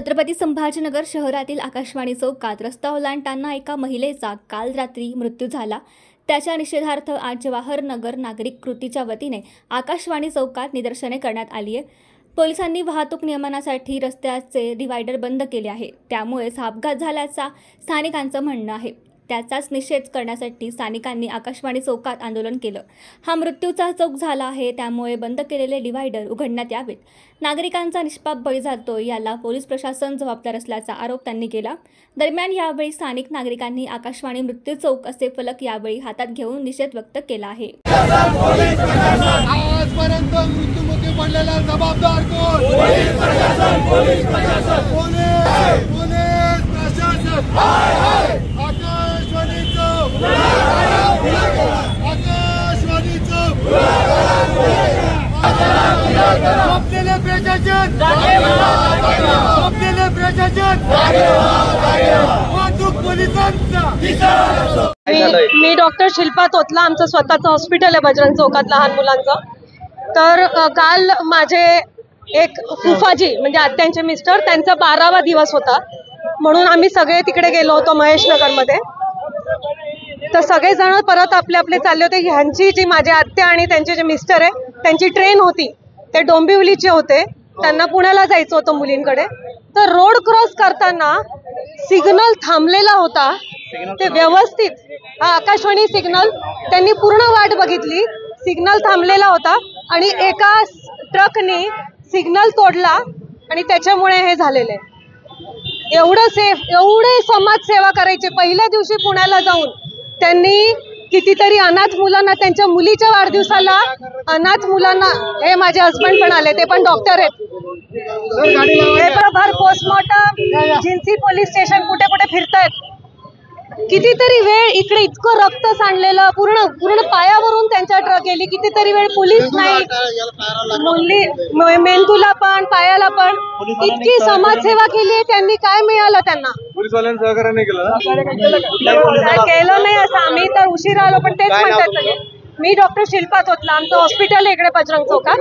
छत्रपती संभाजीनगर शहरातील आकाशवाणी चौकात रस्ता ओलांडताना एका महिलेचा काल रात्री मृत्यू झाला। त्याच्या निषेधार्थ आज जवाहर नगर नागरिक कृतीच्या वतीने आकाशवाणी चौकात निदर्शने करण्यात आली आहे। पोलिसांनी वाहतूक नियमनासाठी रस्त्याचे डिवायडर बंद केले आहे, त्यामुळेच हा अपघात झाल्याचा स्थानिकांचं म्हणणं आहे। त्याचाच निषेध करण्यासाठी स्थानिकांनी आकाशवाणी चौकात आंदोलन केलं। हा मृत्यूचा चौक झाला आहे, त्यामुळे बंद केलेले डिवायडर उघडण्यात यावेत। नागरिकांचा निष्पाप बळी जातोय, याला पोलीस प्रशासन जबाबदार असल्याचा आरोप त्यांनी केला। दरम्यान यावेळी स्थानिक नागरिकांनी आकाशवाणी मृत्यू चौक असे फलक यावेळी हातात घेऊन निषेध व्यक्त केला आहे। आजपर्यंत मृत्युमुखी पडलेला जबाबदार कोण? पोलीस प्रशासन, पोलीस प्रशासन, पोलीस प्रशासन। मी डॉक्टर शिल्पा तोतला, आमचं स्वतःचं हॉस्पिटल आहे बजरंग चौकात लहान मुलांचं। तर काल माझे एक फुफाजी म्हणजे आत्यांचे मिस्टर, त्यांचा 12वा दिवस होता, म्हणून आम्ही सगळे तिकडे गेलो होतो महेशनगरमध्ये। तर सगळेजण परत आपले आपले चालले होते। ह्यांची जी माझे आत्या आणि त्यांचे जे मिस्टर आहे त्यांची ट्रेन होती, ते डोंबिवलीचे होते, त्यांना पुण्याला जायचं होतं मुलींकडे। तर रोड क्रॉस करताना सिग्नल थांबलेला होता, ते व्यवस्थित आकाशवाणी सिग्नल त्यांनी पूर्ण वाट बघितली, सिग्नल थांबलेला होता आणि एका ट्रकने सिग्नल तोडला आणि त्याच्यामुळे हे झालेले। एवढे समाजसेवा करायचे। पहिल्या दिवशी पुण्याला जाऊन त्यांनी कितीतरी अनाथ मुलांना, त्यांच्या मुलीच्या वाढदिवसाला अनाथ मुलांना, हे माझे हस्बंड पण आले, ते पण डॉक्टर आहेत, पेपरभर पोस्टमॉर्टम, जिन्सी पोलीस स्टेशन कुठे कुठे फिरतायत। कितीतरी वेळ इकडे इतकं रक्त सांडलेलं, पूर्ण पायावरून त्यांच्या ट्रक गेली। कितीतरी वेळ पोलीस नाही, मुली मेंदूला पण पायाला पण इतकी समाजसेवा केली आहे त्यांनी। काय मिळालं त्यांना? पोलीसवाल्यांनी सहकार्य नाही केलं केलं नाही असं आम्ही तर उशीर आलो, पण तेच म्हणतात सगळे। मी डॉक्टर शिल्पा तोतला, आमचं हॉस्पिटल आहे इकडे बजरंग चौकात।